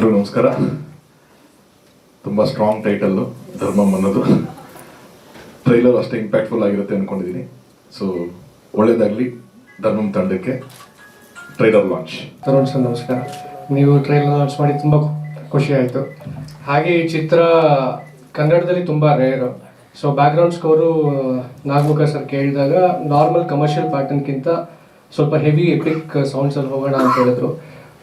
ಎಲ್ರಿಗೂ ನಮಸ್ಕಾರ. ತುಂಬ ಸ್ಟ್ರಾಂಗ್ ಟೈಟಲ್ಲು ಧರ್ಮಂ ಅನ್ನೋದು. ಟ್ರೈಲರ್ ಅಷ್ಟೇ ಇಂಪ್ಯಾಕ್ಟ್ಫುಲ್ ಆಗಿರುತ್ತೆ ಅಂದ್ಕೊಂಡಿದ್ದೀನಿ. ಸೊ ಒಳ್ಳೆಯದಾಗಲಿ ಧರ್ಮಂ ತಂಡಕ್ಕೆ. Trailer launch. ತರುಣ್ ಸರ್ ನಮಸ್ಕಾರ. ನೀವು ಟ್ರೈಲರ್ ಲಾಂಚ್ ಮಾಡಿ ತುಂಬ ಖುಷಿ ಆಯಿತು. ಹಾಗೆ ಈ ಚಿತ್ರ ಕನ್ನಡದಲ್ಲಿ ತುಂಬ rare. So background score Nagamukha sir ಕೇಳಿದಾಗ ನಾರ್ಮಲ್ ಕಮರ್ಷಿಯಲ್ ಪ್ಯಾಟರ್ನ್ಗಿಂತ ಸ್ವಲ್ಪ ಹೆವಿ ಎಪಿಕ್ ಸೌಂಡ್ಸಲ್ಲಿ ಹೋಗೋಣ ಅಂತ ಹೇಳಿದ್ರು.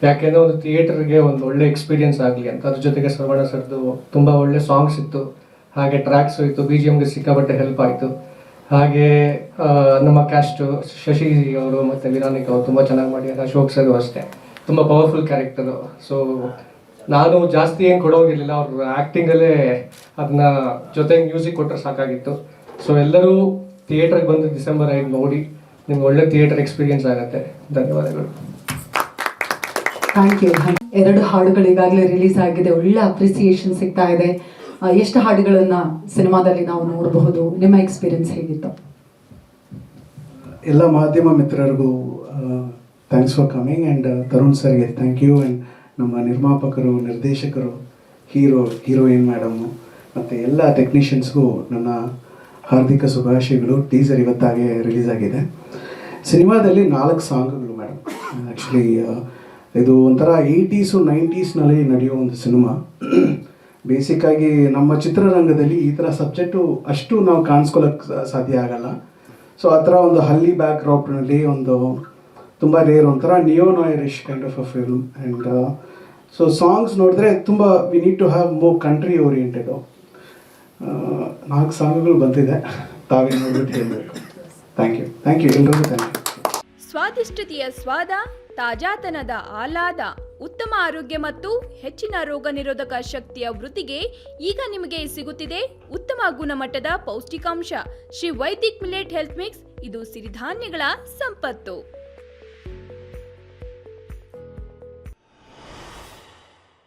ಯಾಕೆಂದರೆ ಒಂದು ಥಿಯೇಟರ್ಗೆ ಒಂದು ಒಳ್ಳೆ ಎಕ್ಸ್ಪೀರಿಯನ್ಸ್ ಆಗಲಿ ಅಂತ. ಅದ್ರ ಜೊತೆಗೆ ಶ್ರವಣ ಸರ್ದು ತುಂಬ ಒಳ್ಳೆ ಸಾಂಗ್ಸ್ ಇತ್ತು, ಹಾಗೆ ಟ್ರ್ಯಾಕ್ಸು ಇತ್ತು, BGMಗೆ ಸಿಕ್ಕಾಪಟ್ಟೆ ಹೆಲ್ಪ್ ಆಯಿತು. ಹಾಗೆ ನಮ್ಮ ಕ್ಯಾಸ್ಟು ಶಶಿ ಅವರು ಮತ್ತು ವಿರಾನಿಕ್ ಅವರು ತುಂಬ ಚೆನ್ನಾಗಿ ಮಾಡಿದ್ದಾರೆ. ಅಶೋಕ್ ಸರ್ ಅಷ್ಟೇ ತುಂಬ ಪವರ್ಫುಲ್ ಕ್ಯಾರೆಕ್ಟರು. ಸೊ ನಾನು ಜಾಸ್ತಿ ಏನು ಕೊಡೋಗಿರಲಿಲ್ಲ, ಅವ್ರ ಆ್ಯಕ್ಟಿಂಗಲ್ಲೇ ಅದನ್ನ ಜೊತೆಗೆ ಮ್ಯೂಸಿಕ್ ಕೊಟ್ಟರೆ ಸಾಕಾಗಿತ್ತು. ಸೊ ಎಲ್ಲರೂ ಥಿಯೇಟ್ರಿಗೆ ಬಂದು ಡಿಸೆಂಬರ್ 5 ನೋಡಿ, ನಿಮ್ಗೆ ಒಳ್ಳೆ ಥಿಯೇಟರ್ ಎಕ್ಸ್ಪೀರಿಯನ್ಸ್ ಆಗುತ್ತೆ. ಧನ್ಯವಾದಗಳು. Thank you. 2 ಹಾಡುಗಳು ಈಗಾಗಲೇ ರಿಲೀಸ್ ಆಗಿದೆ, ಒಳ್ಳೆ ಅಪ್ರಿಸಿಯೇಷನ್ ಸಿಗ್ತಾ ಇದೆ. ಎಷ್ಟು ಹಾಡುಗಳನ್ನು ಸಿನಿಮಾದಲ್ಲಿ ನಾವು ನೋಡಬಹುದು? ನಿಮ್ಮ ಎಕ್ಸ್ಪೀರಿಯನ್ಸ್ ಹೇಗಿತ್ತು? ಎಲ್ಲ ಮಾಧ್ಯಮ ಮಿತ್ರರಿಗೂ thanks for coming. And Tarun ಸರ್ಗೆ ಥ್ಯಾಂಕ್ ಯು. ಆ್ಯಂಡ್ ನಮ್ಮ ನಿರ್ಮಾಪಕರು, ನಿರ್ದೇಶಕರು, ಹೀರೋಯಿನ್ ಮೇಡಮು ಮತ್ತು ಎಲ್ಲ ಟೆಕ್ನಿಷಿಯನ್ಸ್ಗೂ ನನ್ನ ಹಾರ್ದಿಕ ಶುಭಾಶಯಗಳು. ಟೀಸರ್ ಇವತ್ತಾಗೆ ರಿಲೀಸ್ ಆಗಿದೆ. ಸಿನಿಮಾದಲ್ಲಿ 4 ಸಾಂಗ್ಗಳು ಮೇಡಮ್. ಆ್ಯಕ್ಚುಲಿ ಇದು ಒಂಥರ 80s 90ಸ್ನಲ್ಲಿ ನಡೆಯೋ ಒಂದು ಸಿನಿಮಾ. ಬೇಸಿಕ್ಕಾಗಿ ನಮ್ಮ ಚಿತ್ರರಂಗದಲ್ಲಿ ಈ ಥರ ಸಬ್ಜೆಕ್ಟು ಅಷ್ಟು ನಾವು ಕಾಣಿಸ್ಕೊಳ್ಳೋಕ್ಕೆ ಸಾಧ್ಯ ಆಗಲ್ಲ. ಸೊ ಆ ಥರ ಒಂದು ಹಳ್ಳಿ ಬ್ಯಾಕ್ಡ್ರಾಪ್ನಲ್ಲಿ ಒಂದು ತುಂಬ ರೇರ್, ಒಂಥರ neo noirish kind of a film. And so songs ನೋಡಿದ್ರೆ ತುಂಬ we need to have more country oriented. 4 ಸಾಂಗ್ಗಳು ಬಂದಿದೆ, ತಾವೇ ನೋಡ್ಬಿಟ್ಟು ಹೇಳಬೇಕು. ಥ್ಯಾಂಕ್ ಯು ಎಲ್ರಿಗೂ ಥ್ಯಾಂಕ್ ಯು. ಸ್ವಾದಿಷ್ಟತೆಯ ಸ್ವಾದ, ತಾಜಾತನದ ಆಹ್ಲಾದ, ಉತ್ತಮ ಆರೋಗ್ಯ ಮತ್ತು ಹೆಚ್ಚಿನ ರೋಗ ನಿರೋಧಕ ಶಕ್ತಿಯ ವೃದ್ಧಿಗೆ ಈಗ ನಿಮಗೆ ಸಿಗುತ್ತಿದೆ ಉತ್ತಮ ಗುಣಮಟ್ಟದ ಪೌಷ್ಟಿಕಾಂಶ. Shri Vaidik millet health mix. ಇದು ಸಿರಿಧಾನ್ಯಗಳ ಸಂಪತ್ತು.